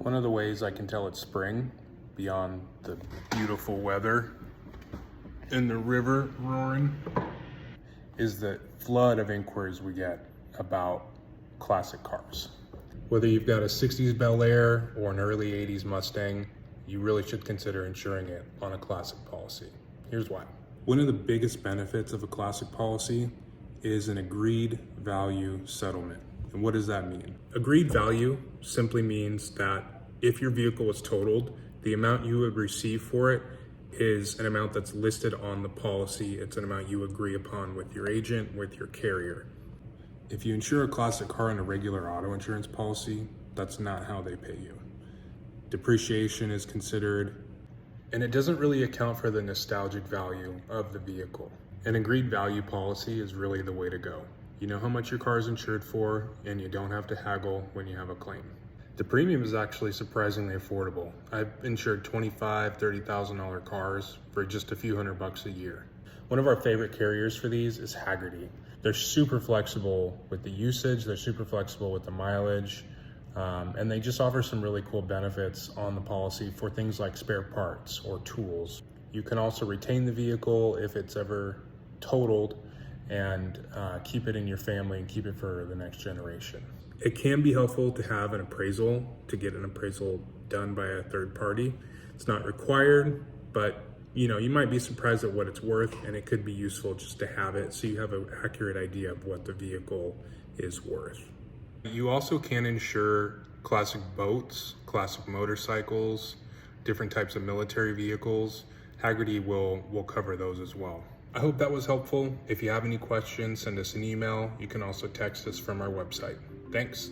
One of the ways I can tell it's spring, beyond the beautiful weather and the river roaring, is the flood of inquiries we get about classic cars. Whether you've got a 60s Bel Air or an early 80s Mustang, you really should consider insuring it on a classic policy. Here's why. One of the biggest benefits of a classic policy is an agreed value settlement. And what does that mean? Agreed value simply means that if your vehicle was totaled, the amount you would receive for it is an amount that's listed on the policy. It's an amount you agree upon with your agent, with your carrier. If you insure a classic car in a regular auto insurance policy, that's not how they pay you. Depreciation is considered, and it doesn't really account for the nostalgic value of the vehicle. An agreed value policy is really the way to go. You know how much your car is insured for, and you don't have to haggle when you have a claim. The premium is actually surprisingly affordable. I've insured $25,000, $30,000 cars for just a few $100 a year. One of our favorite carriers for these is Hagerty. They're super flexible with the usage, they're super flexible with the mileage, and they just offer some really cool benefits on the policy for things like spare parts or tools. You can also retain the vehicle if it's ever totaled and keep it in your family and keep it for the next generation. It can be helpful to have an appraisal, to get an appraisal done by a third party. It's not required, but you might be surprised at what it's worth, and it could be useful just to have it so you have an accurate idea of what the vehicle is worth. You also can insure classic boats, classic motorcycles, different types of military vehicles. Hagerty will cover those as well. I hope that was helpful. If you have any questions, send us an email. You can also text us from our website. Thanks.